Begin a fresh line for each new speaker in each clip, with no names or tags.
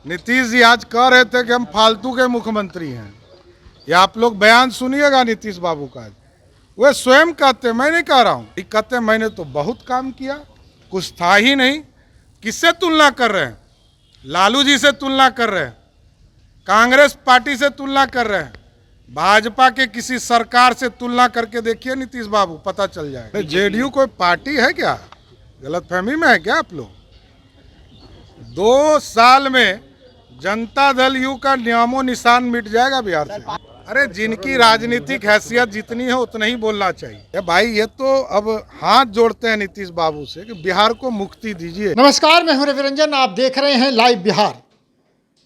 नीतीश जी आज कह रहे थे कि हम फालतू के मुख्यमंत्री हैं। ये आप लोग बयान सुनिएगा नीतीश बाबू का। वे स्वयं कहते, मैं नहीं कह रहा हूँ, कहते मैंने तो बहुत काम किया, कुछ था ही नहीं। किससे तुलना कर रहे हैं? लालू जी से तुलना कर रहे हैं, कांग्रेस पार्टी से तुलना कर रहे हैं, भाजपा के किसी सरकार से तुलना करके देखिए नीतीश बाबू, पता चल जाएगा। जेडीयू कोई पार्टी है क्या? गलतफहमी में है क्या आप लोग? 2 साल में जनता दल यू का नामो निशान मिट जाएगा बिहार से। अरे जिनकी राजनीतिक हैसियत जितनी है उतना ही बोलना चाहिए। भाई ये तो अब हाथ जोड़ते हैं नीतीश बाबू से कि बिहार को मुक्ति दीजिए।
नमस्कार, मैं हूं रविरंजन, आप देख रहे हैं लाइव बिहार।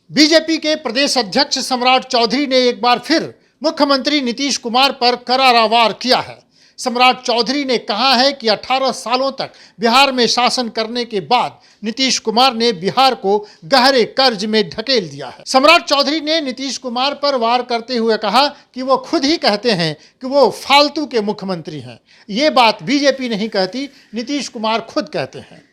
बीजेपी के प्रदेश अध्यक्ष सम्राट चौधरी ने एक बार फिर मुख्यमंत्री नीतीश कुमार पर करारा वार किया है। सम्राट चौधरी ने कहा है कि 18 सालों तक बिहार में शासन करने के बाद नीतीश कुमार ने बिहार को गहरे कर्ज में ढकेल दिया है। सम्राट चौधरी ने नीतीश कुमार पर वार करते हुए कहा कि वो खुद ही कहते हैं कि वो फालतू के मुख्यमंत्री हैं। ये बात बीजेपी नहीं कहती, नीतीश कुमार खुद कहते हैं।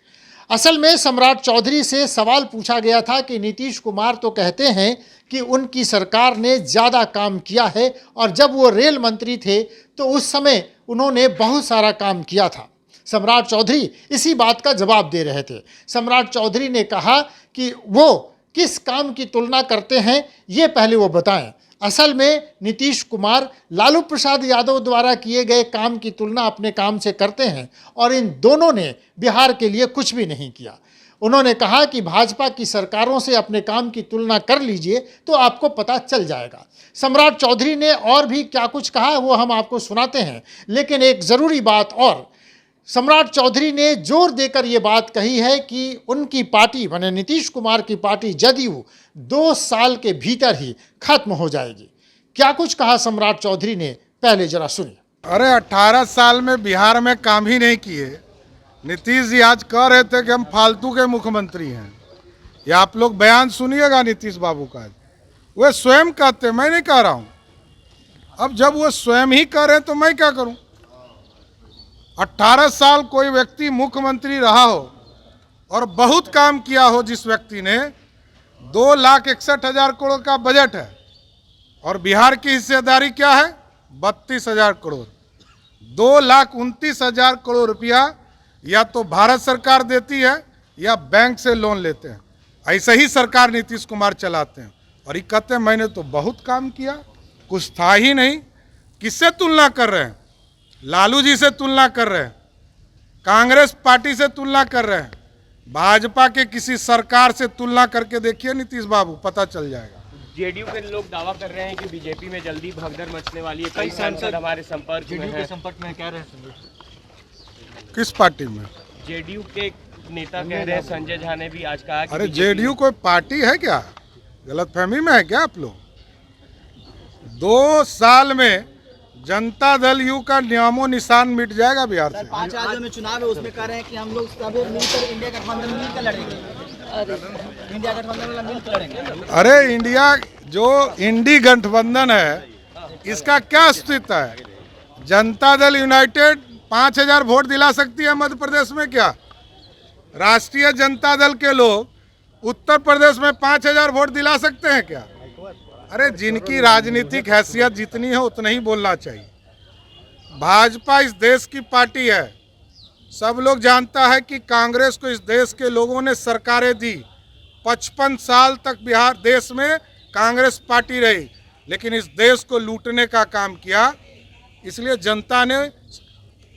असल में सम्राट चौधरी से सवाल पूछा गया था कि नीतीश कुमार तो कहते हैं कि उनकी सरकार ने ज़्यादा काम किया है और जब वो रेल मंत्री थे तो उस समय उन्होंने बहुत सारा काम किया था। सम्राट चौधरी इसी बात का जवाब दे रहे थे। सम्राट चौधरी ने कहा कि वो किस काम की तुलना करते हैं ये पहले वो बताएं। असल में नीतीश कुमार लालू प्रसाद यादव द्वारा किए गए काम की तुलना अपने काम से करते हैं और इन दोनों ने बिहार के लिए कुछ भी नहीं किया। उन्होंने कहा कि भाजपा की सरकारों से अपने काम की तुलना कर लीजिए तो आपको पता चल जाएगा। सम्राट चौधरी ने और भी क्या कुछ कहा वो हम आपको सुनाते हैं, लेकिन एक ज़रूरी बात और, सम्राट चौधरी ने जोर देकर ये बात कही है कि उनकी पार्टी माने नीतीश कुमार की पार्टी जदयू 2 साल के भीतर ही खत्म हो जाएगी। क्या कुछ कहा सम्राट चौधरी ने, पहले जरा सुनिए।
अरे 18 साल में बिहार में काम ही नहीं किए। नीतीश जी आज कह रहे थे कि हम फालतू के मुख्यमंत्री हैं। ये आप लोग बयान सुनिएगा नीतीश बाबू का। वे स्वयं कहते, मैं नहीं कह रहा हूँ। अब जब वो स्वयं ही कह रहे हैं तो मैं क्या करूँ? 18 साल कोई व्यक्ति मुख्यमंत्री रहा हो और बहुत काम किया हो, जिस व्यक्ति ने 2,61,000 करोड़ का बजट है और बिहार की हिस्सेदारी क्या है? 32,000 करोड़। 2,29,000 करोड़ रुपया या तो भारत सरकार देती है या बैंक से लोन लेते हैं। ऐसे ही सरकार नीतीश कुमार चलाते हैं और ये कहते हैं मैंने तो बहुत काम किया, कुछ था ही नहीं। किससे तुलना कर रहे हैं? लालू जी से तुलना कर रहे हैं, कांग्रेस पार्टी से तुलना कर रहे हैं, भाजपा के किसी सरकार से तुलना करके देखिए नीतीश बाबू, पता चल जाएगा।
जेडीयू के लोग दावा कर रहे हैं कि बीजेपी में जल्दी भगदड़ मचने वाली है। कई सांसद हमारे संपर्क में कह रहे हैं।
किस पार्टी में?
जेडीयू के नेता कह रहे हैं, संजय झा ने भी आज कहा कि
अरे जेडीयू कोई पार्टी है क्या? गलतफहमी में है क्या आप लोग? 2 साल में जनता दल यू का नामो निशान मिट जाएगा बिहार से।
5 राज्यों में चुनाव है, उसमें कह रहे हैं कि हम लोग सब मिलकर इंडिया गठबंधन मिलकर लड़ेंगे। इंडिया गठबंधन वाला मिलकर लड़ेंगे।
अरे इंडिया जो इंडी गठबंधन है इसका क्या अस्तित्व है? जनता दल यूनाइटेड 5,000 वोट दिला सकती है मध्य प्रदेश में क्या? राष्ट्रीय जनता दल के लोग उत्तर प्रदेश में 5,000 वोट दिला सकते हैं क्या? अरे जिनकी राजनीतिक हैसियत जितनी है उतना ही बोलना चाहिए। भाजपा इस देश की पार्टी है। सब लोग जानता है कि कांग्रेस को इस देश के लोगों ने सरकारें दी। 55 साल तक बिहार देश में कांग्रेस पार्टी रही, लेकिन इस देश को लूटने का काम किया। इसलिए जनता ने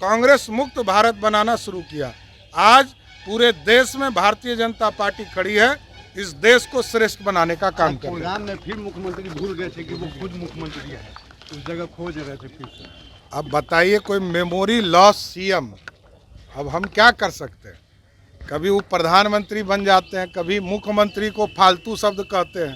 कांग्रेस मुक्त भारत बनाना शुरू किया। आज पूरे देश में भारतीय जनता पार्टी खड़ी है इस देश को श्रेष्ठ बनाने का काम कर रही है।
में फिर मुख्यमंत्री भूल गए थे कि वो खुद मुख्यमंत्री है, उस जगह खोज रहे थे फिर से।
अब बताइए, कोई मेमोरी लॉस सीएम, अब हम क्या कर सकते हैं? कभी वो प्रधानमंत्री बन जाते हैं, कभी मुख्यमंत्री को फालतू शब्द कहते हैं।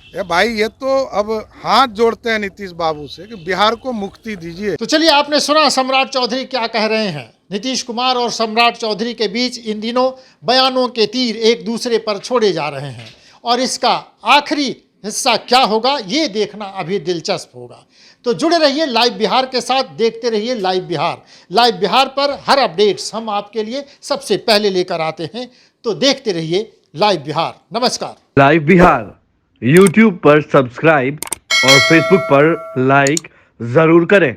ये भाई ये तो अब हाथ जोड़ते हैं नीतीश बाबू से कि बिहार को मुक्ति दीजिए।
तो चलिए, आपने सुना सम्राट चौधरी क्या कह रहे हैं। नीतीश कुमार और सम्राट चौधरी के बीच इन दिनों बयानों के तीर एक दूसरे पर छोड़े जा रहे हैं और इसका आखिरी हिस्सा क्या होगा ये देखना अभी दिलचस्प होगा। तो जुड़े रहिए लाइव बिहार के साथ, देखते रहिए लाइव बिहार। लाइव बिहार पर हर अपडेट्स हम आपके लिए सबसे पहले लेकर आते हैं, तो देखते रहिए लाइव बिहार। नमस्कार।
लाइव बिहार यूट्यूब पर सब्सक्राइब और फेसबुक पर लाइक जरूर करें।